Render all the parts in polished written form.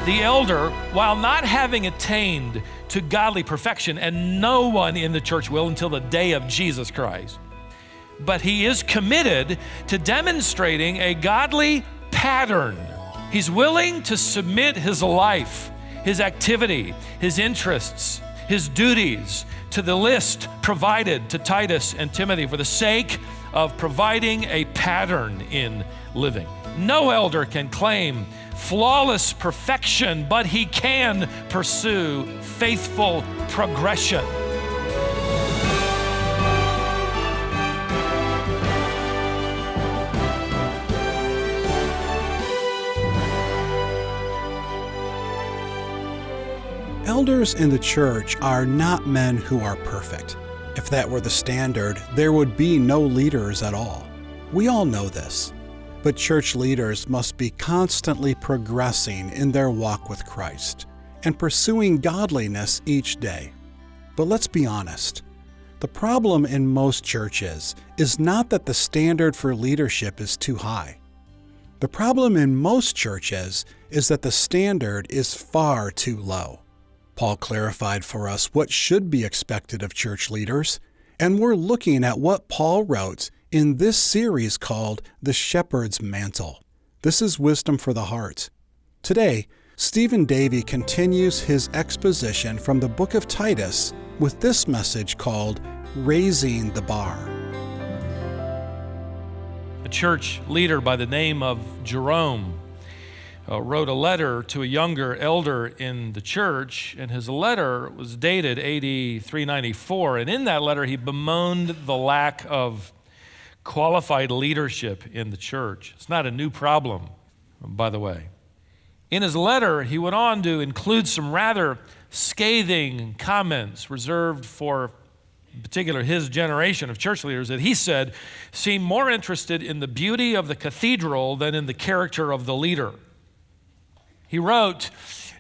The elder, while not having attained to godly perfection, and no one in the church will until the day of Jesus Christ, but he is committed to demonstrating a godly pattern. He's willing to submit his life, his activity, his interests, his duties to the list provided to Titus and Timothy for the sake of providing a pattern in living. No elder can claim flawless perfection, but he can pursue faithful progression. Elders in the church are not men who are perfect. If that were the standard, there would be no leaders at all. We all know this. But church leaders must be constantly progressing in their walk with Christ and pursuing godliness each day. But let's be honest. The problem in most churches is not that the standard for leadership is too high. The problem in most churches is that the standard is far too low. Paul clarified for us what should be expected of church leaders, and we're looking at what Paul wrote in this series called The Shepherd's Mantle. This is Wisdom for the Heart. Today, Davey continues his exposition from the book of Titus with this message called Raising the Bar. A church leader by the name of Jerome wrote a letter to a younger elder in the church, and his letter was dated AD 394, and in that letter he bemoaned the lack of qualified leadership in the church. It's not a new problem, by the way. In his letter, he went on to include some rather scathing comments reserved for, in particular, his generation of church leaders that he said seemed more interested in the beauty of the cathedral than in the character of the leader. He wrote,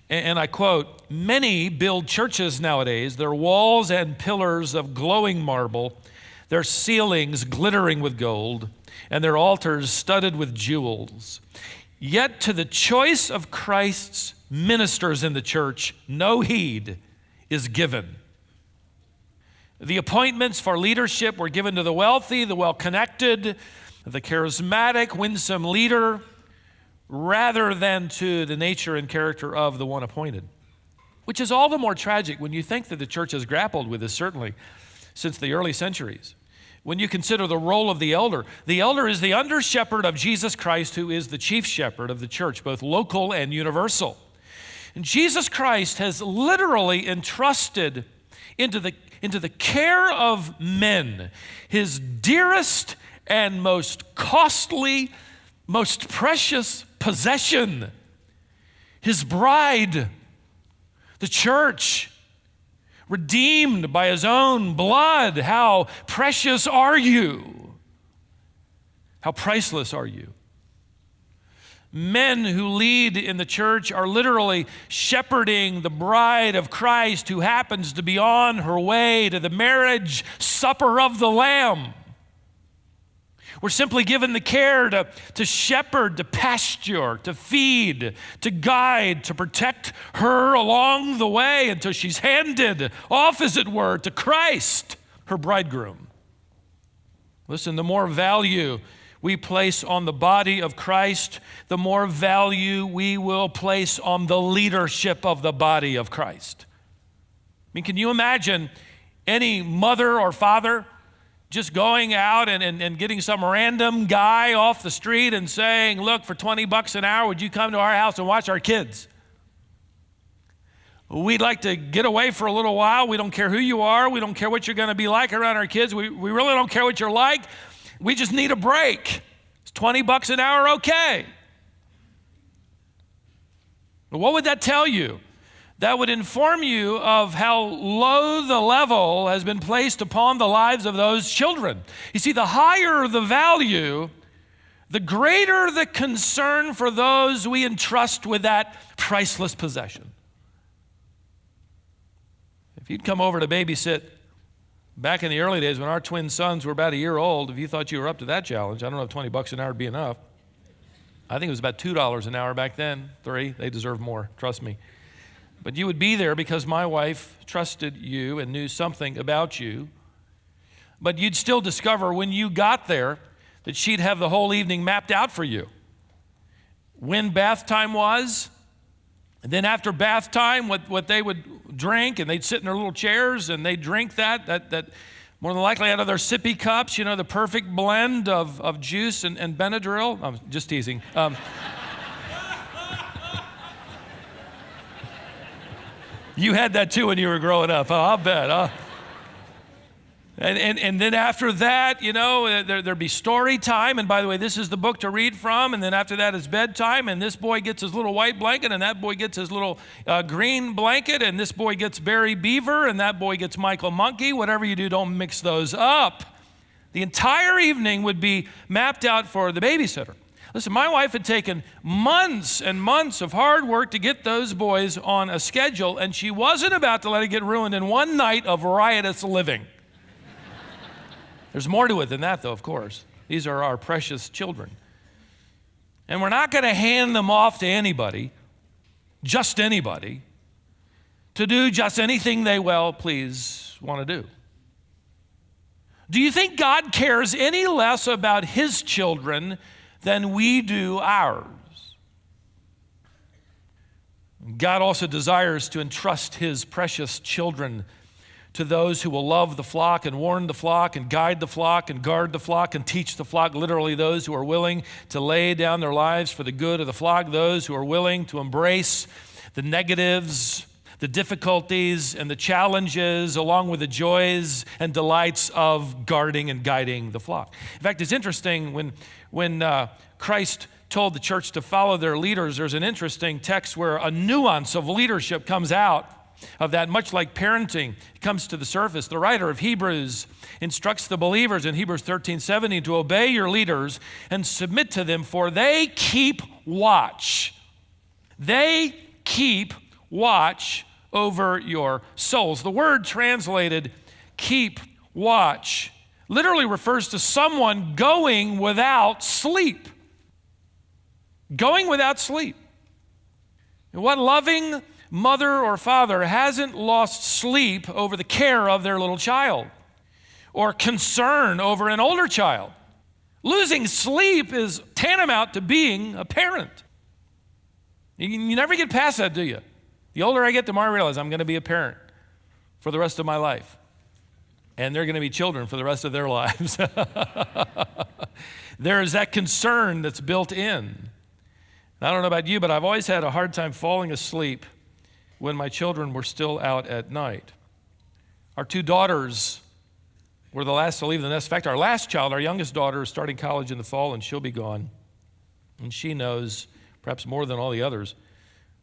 and I quote, "Many build churches nowadays, their walls and pillars of glowing marble, their ceilings glittering with gold, and their altars studded with jewels. Yet to the choice of Christ's ministers in the church, no heed is given. The appointments for leadership were given to the wealthy, the well-connected, the charismatic, winsome leader, rather than to the nature and character of the one appointed." Which is all the more tragic when you think that the church has grappled with this, certainly, since the early centuries. When you consider the role of the elder is the under-shepherd of Jesus Christ, who is the chief shepherd of the church, both local and universal. And Jesus Christ has literally entrusted into the care of men his dearest and most costly, most precious possession, his bride, the church, redeemed by his own blood. How precious are you? How priceless are you? Men who lead in the church are literally shepherding the bride of Christ who happens to be on her way to the marriage supper of the Lamb. We're simply given the care to shepherd, to pasture, to feed, to guide, to protect her along the way until she's handed off, as it were, to Christ, her bridegroom. Listen, the more value we place on the body of Christ, the more value we will place on the leadership of the body of Christ. I mean, can you imagine any mother or father just going out and getting some random guy off the street and saying, "Look, for $20 an hour, would you come to our house and watch our kids? We'd like to get away for a little while. We don't care who you are. We don't care what you're going to be like around our kids. We really don't care what you're like. We just need a break. Is $20 an hour okay?" But what would that tell you? That would inform you of how low the level has been placed upon the lives of those children. You see, the higher the value, the greater the concern for those we entrust with that priceless possession. If you'd come over to babysit back in the early days when our twin sons were about a year old, if you thought you were up to that challenge, I don't know if $20 an hour would be enough. I think it was about $2 an hour back then, 3. They deserve more, trust me. But you would be there because my wife trusted you and knew something about you. But you'd still discover when you got there that she'd have the whole evening mapped out for you. When bath time was, and then after bath time, what they would drink, and they'd sit in their little chairs and they'd drink that more than likely out of their sippy cups, the perfect blend of juice and Benadryl. I'm just teasing. You had that too when you were growing up, huh? I'll bet, And then after that, there'd be story time. And by the way, this is the book to read from. And then after that is bedtime. And this boy gets his little white blanket. And that boy gets his little green blanket. And this boy gets Barry Beaver. And that boy gets Michael Monkey. Whatever you do, don't mix those up. The entire evening would be mapped out for the babysitter. Listen, my wife had taken months and months of hard work to get those boys on a schedule. And she wasn't about to let it get ruined in one night of riotous living. There's more to it than that, though, of course. These are our precious children. And we're not going to hand them off to anybody, just anybody, to do just anything they please want to do. Do you think God cares any less about his children than we do ours? God also desires to entrust his precious children to those who will love the flock and warn the flock and guide the flock and guard the flock and teach the flock, literally those who are willing to lay down their lives for the good of the flock, those who are willing to embrace the negatives, the difficulties, and the challenges, along with the joys and delights of guarding and guiding the flock. In fact, it's interesting when Christ told the church to follow their leaders, there's an interesting text where a nuance of leadership comes out of that, much like parenting, it comes to the surface. The writer of Hebrews instructs the believers in Hebrews 13:17 to obey your leaders and submit to them, for they keep watch. They keep watch over your souls. The word translated keep watch literally refers to someone going without sleep. Going without sleep. And what loving mother or father hasn't lost sleep over the care of their little child or concern over an older child? Losing sleep is tantamount to being a parent. You never get past that, do you? The older I get, the more I realize I'm going to be a parent for the rest of my life. And they're going to be children for the rest of their lives. There is that concern that's built in. I don't know about you, but I've always had a hard time falling asleep when my children were still out at night. Our 2 daughters were the last to leave the nest. In fact, our last child, our youngest daughter, is starting college in the fall, and she'll be gone. And she knows, perhaps more than all the others,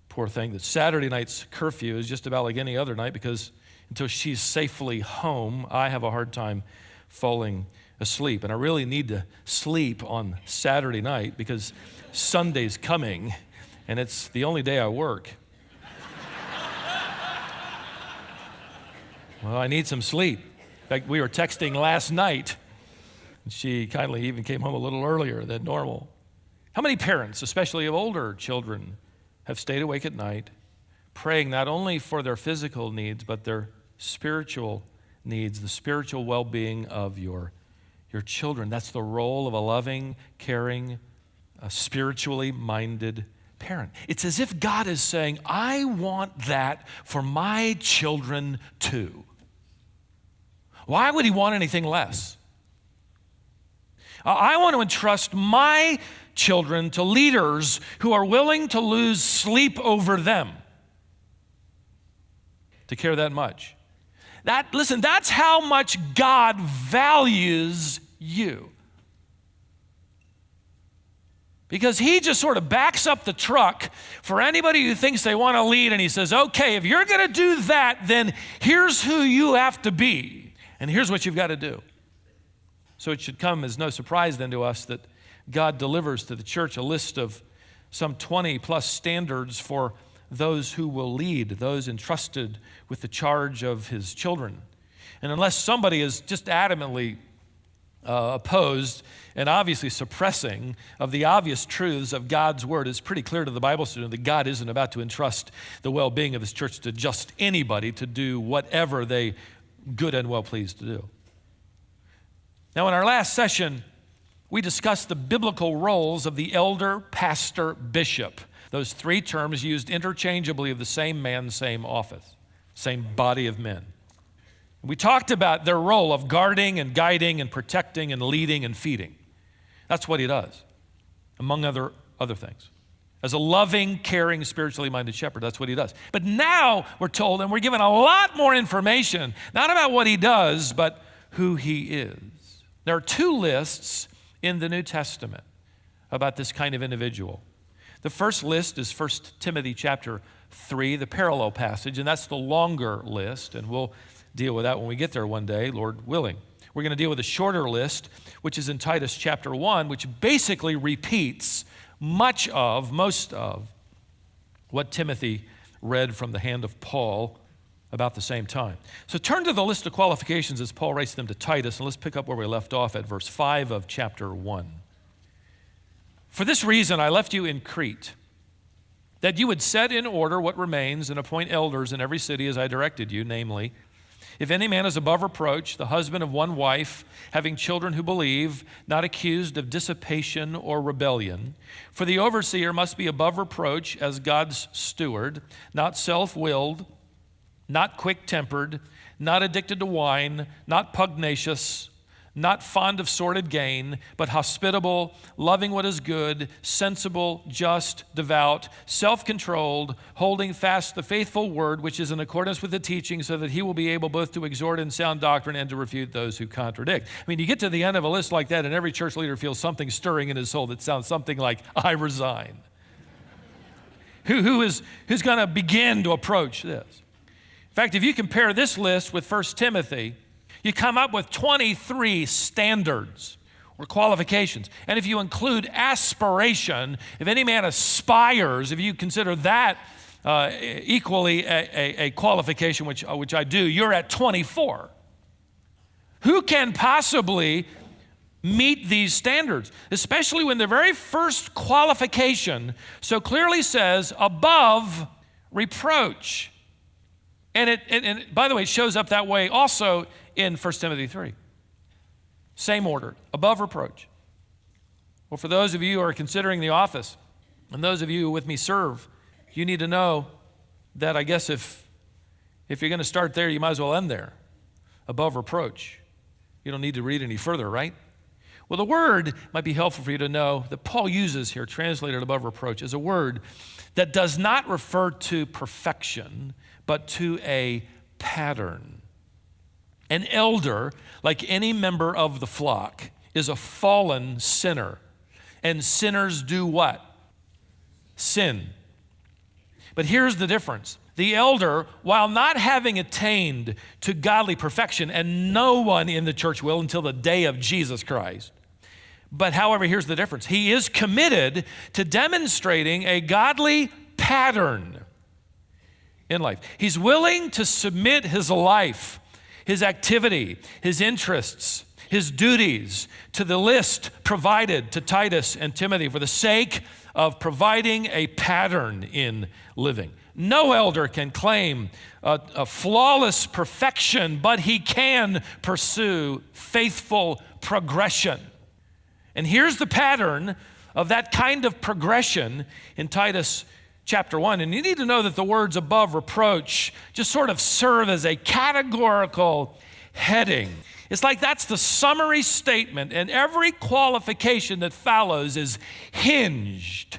poor thing, that Saturday night's curfew is just about like any other night, because until she's safely home, I have a hard time falling asleep. And I really need to sleep on Saturday night because Sunday's coming, and it's the only day I work. Well, I need some sleep. In fact, we were texting last night, and she kindly even came home a little earlier than normal. How many parents, especially of older children, have stayed awake at night, praying not only for their physical needs, but their spiritual needs, the spiritual well-being of your children? That's the role of a loving, caring, spiritually minded parent. It's as if God is saying, I want that for my children too. Why would he want anything less? I want to entrust my children to leaders who are willing to lose sleep over them, to care that much. Listen, that's how much God values you. Because he just sort of backs up the truck for anybody who thinks they want to lead, and he says, okay, if you're going to do that, then here's who you have to be, and here's what you've got to do. So it should come as no surprise then to us that God delivers to the church a list of some 20 plus standards for those who will lead, those entrusted with the charge of his children. And unless somebody is just adamantly opposed and obviously suppressing of the obvious truths of God's word. It's pretty clear to the Bible student that God isn't about to entrust the well-being of his church to just anybody to do whatever they good and well pleased to do. Now, in our last session, we discussed the biblical roles of the elder, pastor, bishop. Those three terms used interchangeably of the same man, same office, same body of men. We talked about their role of guarding and guiding and protecting and leading and feeding. That's what he does, among other things. As a loving, caring, spiritually minded shepherd, that's what he does. But now we're told, and we're given a lot more information, not about what he does, but who he is. There are two lists in the New Testament about this kind of individual. The first list is 1 Timothy chapter 3, the parallel passage, and that's the longer list, and we'll deal with that when we get there one day, Lord willing. We're going to deal with a shorter list, which is in Titus chapter 1, which basically repeats most of what Timothy read from the hand of Paul about the same time. So turn to the list of qualifications as Paul writes them to Titus, and let's pick up where we left off at verse 5 of chapter 1. For this reason I left you in Crete, that you would set in order what remains and appoint elders in every city as I directed you, namely, if any man is above reproach, the husband of one wife, having children who believe, not accused of dissipation or rebellion. For the overseer must be above reproach as God's steward, not self-willed, not quick-tempered, not addicted to wine, not pugnacious, not fond of sordid gain, but hospitable, loving what is good, sensible, just, devout, self-controlled, holding fast the faithful word which is in accordance with the teaching, so that he will be able both to exhort in sound doctrine and to refute those who contradict. I mean, you get to the end of a list like that, and every church leader feels something stirring in his soul that sounds something like, I resign. Who's going to begin to approach this? In fact, if you compare this list with 1 Timothy, you come up with 23 standards or qualifications. And if you include aspiration, if any man aspires, if you consider that equally a qualification, which I do, you're at 24. Who can possibly meet these standards? Especially when the very first qualification so clearly says above reproach. And by the way, it shows up that way also in 1 Timothy 3. Same order, above reproach. Well, for those of you who are considering the office, and those of you who with me serve, you need to know that I guess if you're going to start there, you might as well end there. Above reproach. You don't need to read any further, right? Well, the word might be helpful for you to know that Paul uses here, translated above reproach, is a word that does not refer to perfection, but to a pattern. An elder, like any member of the flock, is a fallen sinner. And sinners do what? Sin. But here's the difference. The elder, while not having attained to godly perfection, and no one in the church will until the day of Jesus Christ, but however, here's the difference. He is committed to demonstrating a godly pattern in life. He's willing to submit his life, his activity, his interests, his duties to the list provided to Titus and Timothy for the sake of providing a pattern in living. No elder can claim a flawless perfection, but he can pursue faithful progression. And here's the pattern of that kind of progression in Titus chapter 1. And you need to know that the words above reproach just sort of serve as a categorical heading. It's like that's the summary statement, and every qualification that follows is hinged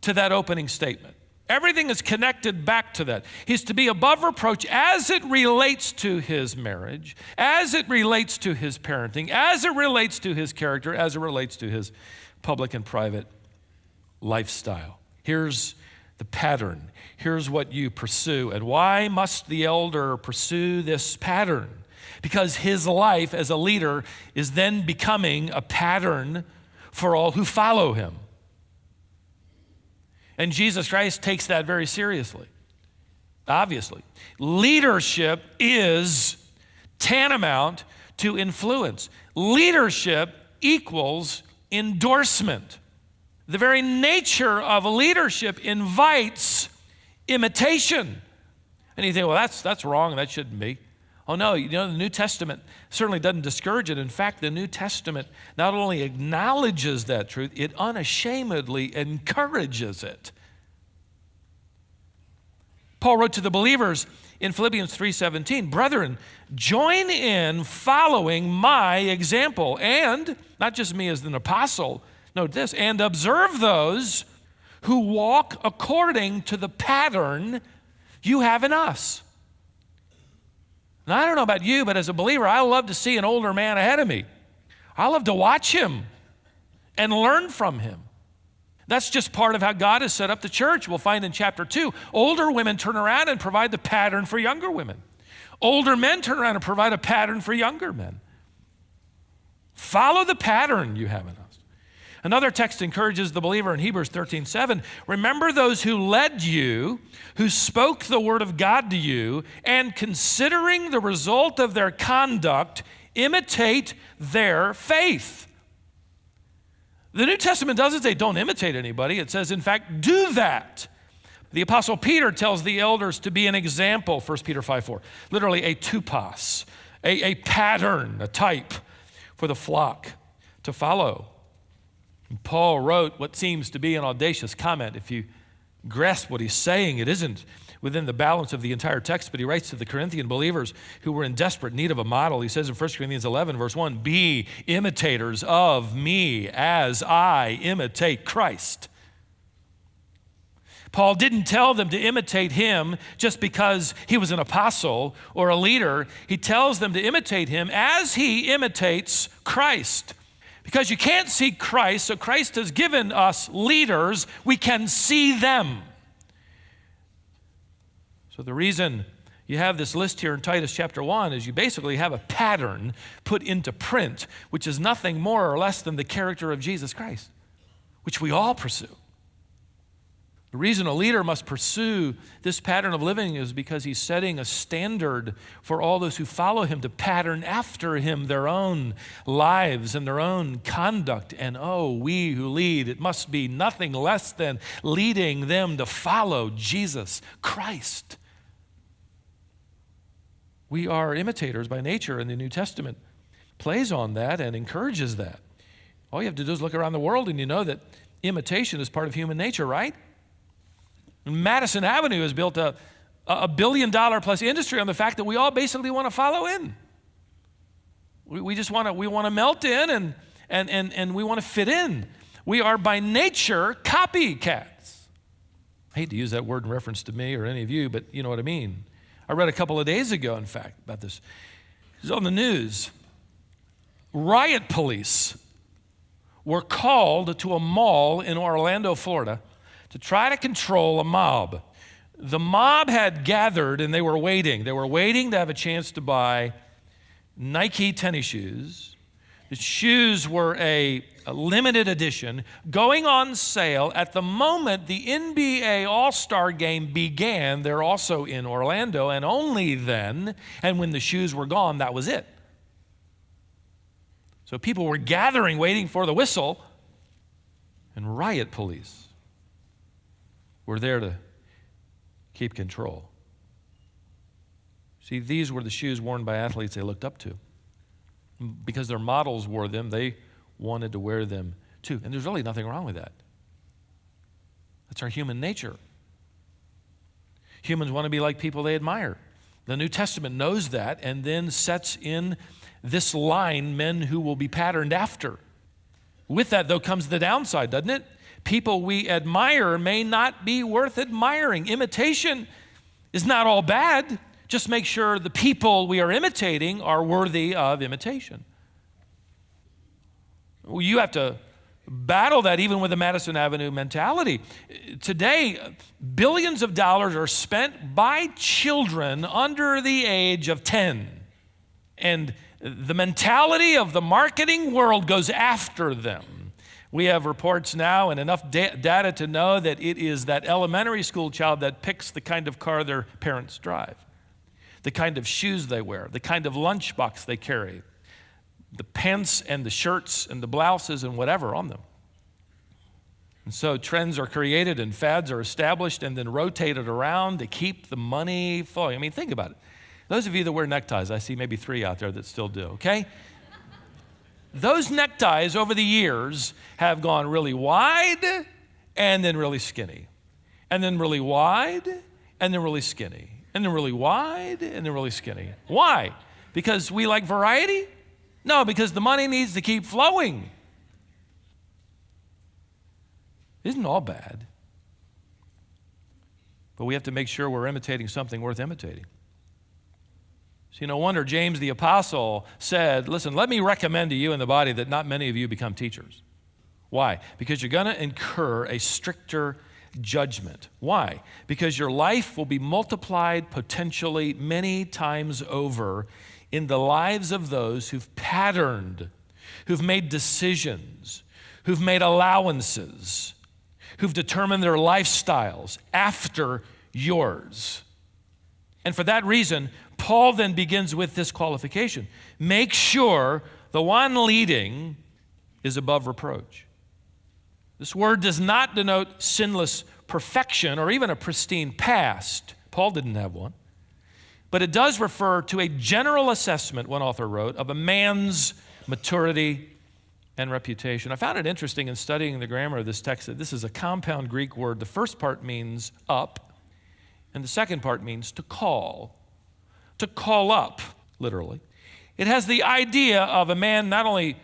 to that opening statement. Everything is connected back to that. He's to be above reproach as it relates to his marriage, as it relates to his parenting, as it relates to his character, as it relates to his public and private lifestyle. Here's the pattern. Here's what you pursue. And why must the elder pursue this pattern? Because his life as a leader is then becoming a pattern for all who follow him. And Jesus Christ takes that very seriously, obviously. Leadership is tantamount to influence. Leadership equals endorsement. The very nature of leadership invites imitation. And you think, well, that's wrong, that shouldn't be. Oh no, the New Testament certainly doesn't discourage it. In fact, the New Testament not only acknowledges that truth, it unashamedly encourages it. Paul wrote to the believers in Philippians 3:17, "Brethren, join in following my example," and not just me as an apostle, note this, "and observe those who walk according to the pattern you have in us." Now, I don't know about you, but as a believer, I love to see an older man ahead of me. I love to watch him and learn from him. That's just part of how God has set up the church. We'll find in chapter 2, older women turn around and provide the pattern for younger women. Older men turn around and provide a pattern for younger men. Follow the pattern you have in us. Another text encourages the believer in Hebrews 13:7, "Remember those who led you, who spoke the word of God to you, and considering the result of their conduct, imitate their faith." The New Testament doesn't say don't imitate anybody. It says, in fact, do that. The Apostle Peter tells the elders to be an example, 1 Peter 5:4, literally a tupos, a pattern, a type for the flock to follow. And Paul wrote what seems to be an audacious comment. If you grasp what he's saying, it isn't within the balance of the entire text, but he writes to the Corinthian believers who were in desperate need of a model. He says in 1 Corinthians 11, verse 1, "Be imitators of me as I imitate Christ." Paul didn't tell them to imitate him just because he was an apostle or a leader. He tells them to imitate him as he imitates Christ. Because you can't see Christ, so Christ has given us leaders, we can see them. So the reason you have this list here in Titus chapter 1 is you basically have a pattern put into print, which is nothing more or less than the character of Jesus Christ, which we all pursue. The reason a leader must pursue this pattern of living is because he's setting a standard for all those who follow him to pattern after him their own lives and their own conduct. And we who lead, it must be nothing less than leading them to follow Jesus Christ. We are imitators by nature, and the New Testament plays on that and encourages that. All you have to do is look around the world and you know that imitation is part of human nature, right? Madison Avenue has built a $1 billion plus industry on the fact that we all basically want to follow in. We just want to melt in and we want to fit in. We are by nature copycats. I hate to use that word in reference to me or any of you, but you know what I mean. I read a couple of days ago, in fact, about this. It was on the news. Riot police were called to a mall in Orlando, Florida, to try to control a mob. The mob had gathered and they were waiting. They were waiting to have a chance to buy Nike tennis shoes. The shoes were a limited edition going on sale at the moment the NBA All-Star game began. They're also in Orlando, and only then, and when the shoes were gone, that was it. So people were gathering, waiting for the whistle, and riot police were there to keep control. See, these were the shoes worn by athletes they looked up to. Because their models wore them, they wanted to wear them too. And there's really nothing wrong with that. That's our human nature. Humans want to be like people they admire. The New Testament knows that and then sets in this line men who will be patterned after. With that, though, comes the downside, doesn't it? People we admire may not be worth admiring. Imitation is not all bad. Just make sure the people we are imitating are worthy of imitation. Well, you have to battle that even with the Madison Avenue mentality. Today, billions of dollars are spent by children under the age of 10. And the mentality of the marketing world goes after them. We have reports now and enough data to know that it is that elementary school child that picks the kind of car their parents drive, the kind of shoes they wear, the kind of lunchbox they carry, the pants and the shirts and the blouses and whatever on them. And so trends are created and fads are established and then rotated around to keep the money flowing. I mean, think about it. Those of you that wear neckties, I see maybe 3 out there that still do, okay? Those neckties over the years have gone really wide and then really skinny, and then really wide and then really skinny, and then really wide and then really skinny. Why? Because we like variety? No, because the money needs to keep flowing. Isn't all bad. But we have to make sure we're imitating something worth imitating. See, no wonder James the Apostle said, listen, let me recommend to you in the body that not many of you become teachers. Why? Because you're going to incur a stricter judgment. Why? Because your life will be multiplied potentially many times over in the lives of those who've patterned, who've made decisions, who've made allowances, who've determined their lifestyles after yours. And for that reason, Paul then begins with this qualification. Make sure the one leading is above reproach. This word does not denote sinless perfection or even a pristine past. Paul didn't have one. But it does refer to a general assessment, one author wrote, of a man's maturity and reputation. I found it interesting in studying the grammar of this text that this is a compound Greek word. The first part means up, and the second part means to call. To call up, literally. It has the idea of a man not only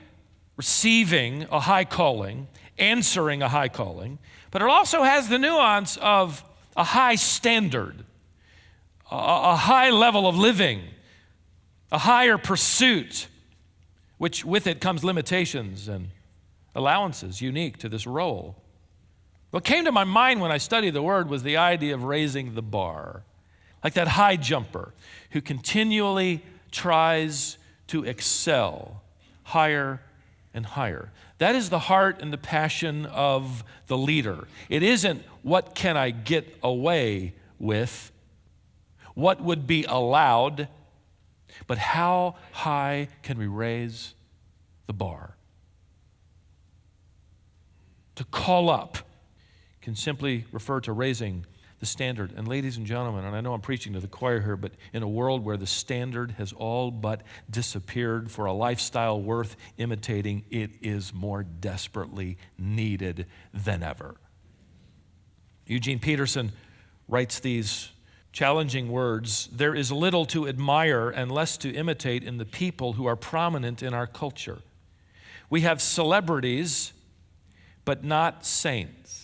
receiving a high calling, answering a high calling, but it also has the nuance of a high standard, a high level of living, a higher pursuit, which with it comes limitations and allowances unique to this role. What came to my mind when I studied the word was the idea of raising the bar, like that high jumper who continually tries to excel higher and higher. That is the heart and the passion of the leader. It isn't what can I get away with, what would be allowed, but how high can we raise the bar? To call up can simply refer to raising the standard. And ladies and gentlemen, and I know I'm preaching to the choir here, but in a world where the standard has all but disappeared for a lifestyle worth imitating, it is more desperately needed than ever. Eugene Peterson writes these challenging words: there is little to admire and less to imitate in the people who are prominent in our culture. We have celebrities, but not saints.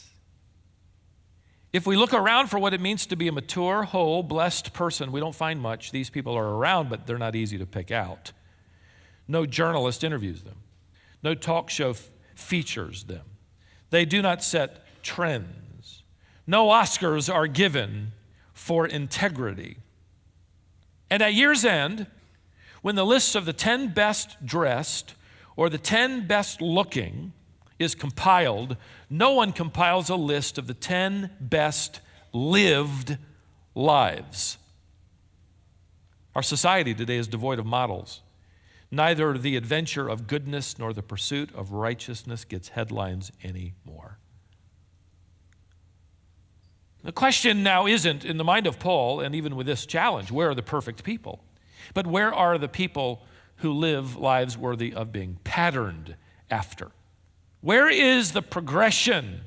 If we look around for what it means to be a mature, whole, blessed person, we don't find much. These people are around, but they're not easy to pick out. No journalist interviews them. No talk show features them. They do not set trends. No Oscars are given for integrity. And at year's end, when the list of the 10 best dressed or the 10 best looking is compiled, no one compiles a list of the 10 best lived lives. Our society today is devoid of models. Neither the adventure of goodness nor the pursuit of righteousness gets headlines anymore. The question now isn't, in the mind of Paul, and even with this challenge, where are the perfect people? But where are the people who live lives worthy of being patterned after? Where is the progression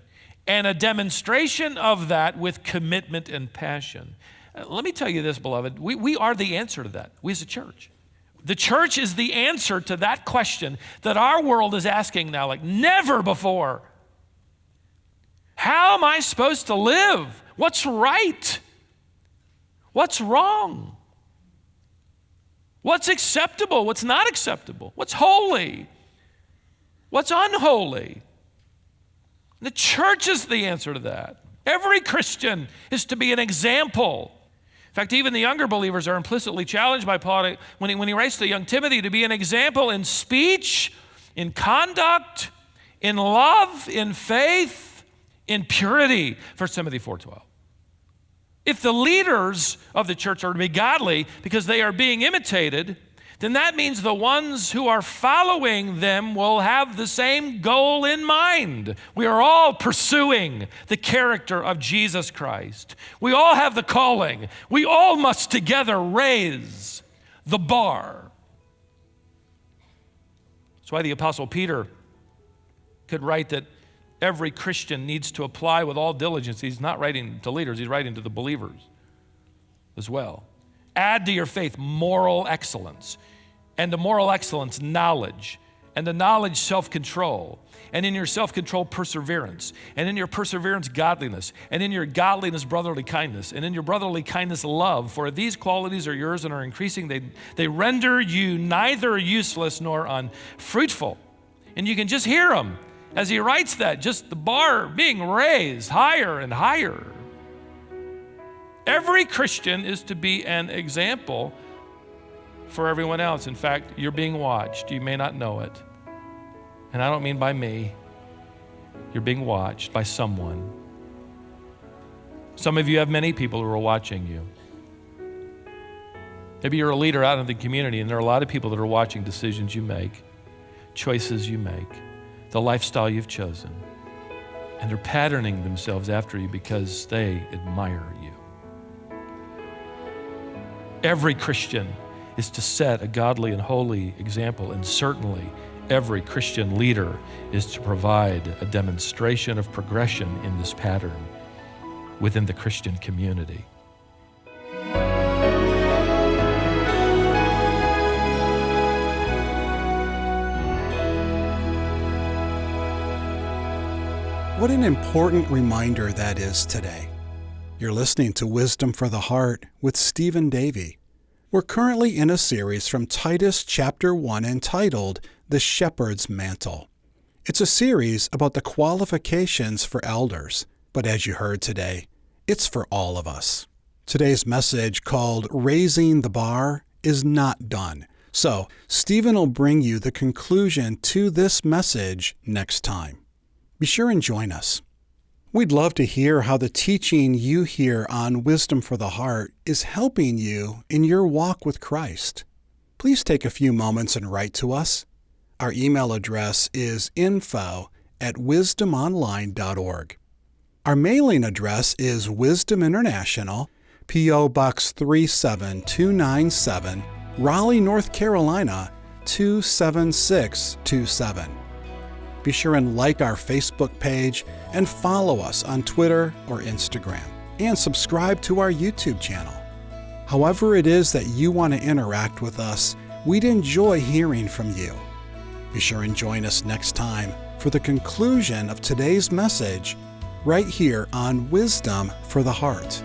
and a demonstration of that with commitment and passion? Let me tell you this, beloved. We are the answer to that, we as a church. The church is the answer to that question that our world is asking now like never before. How am I supposed to live? What's right? What's wrong? What's acceptable? What's not acceptable? What's holy? What's unholy? The church is the answer to that. Every Christian is to be an example. In fact, even the younger believers are implicitly challenged by Paul when he writes to young Timothy to be an example in speech, in conduct, in love, in faith, in purity. 1 Timothy 4:12. If the leaders of the church are to be godly because they are being imitated, then that means the ones who are following them will have the same goal in mind. We are all pursuing the character of Jesus Christ. We all have the calling. We all must together raise the bar. That's why the Apostle Peter could write that every Christian needs to apply with all diligence. He's not writing to leaders, he's writing to the believers as well. Add to your faith moral excellence, and to moral excellence, knowledge, and to knowledge, self-control, and in your self-control, perseverance, and in your perseverance, godliness, and in your godliness, brotherly kindness, and in your brotherly kindness, love. For if these qualities are yours and are increasing, they render you neither useless nor unfruitful. And you can just hear him as he writes that, just the bar being raised higher and higher. Every Christian is to be an example for everyone else. In fact, you're being watched. You may not know it. And I don't mean by me. You're being watched by someone. Some of you have many people who are watching you. Maybe you're a leader out in the community, and there are a lot of people that are watching decisions you make, choices you make, the lifestyle you've chosen. And they're patterning themselves after you because they admire you. Every Christian is to set a godly and holy example, and certainly every Christian leader is to provide a demonstration of progression in this pattern within the Christian community. What an important reminder that is today. You're listening to Wisdom for the Heart with Stephen Davey. We're currently in a series from Titus chapter 1 entitled The Shepherd's Mantle. It's a series about the qualifications for elders, but as you heard today, it's for all of us. Today's message, called Raising the Bar, is not done. So Stephen will bring you the conclusion to this message next time. Be sure and join us. We'd love to hear how the teaching you hear on Wisdom for the Heart is helping you in your walk with Christ. Please take a few moments and write to us. Our email address is info@wisdomonline.org. Our mailing address is Wisdom International, P.O. Box 37297, Raleigh, North Carolina, 27627. Be sure and like our Facebook page and follow us on Twitter or Instagram, and subscribe to our YouTube channel. However it is that you want to interact with us, we'd enjoy hearing from you. Be sure and join us next time for the conclusion of today's message right here on Wisdom for the Heart.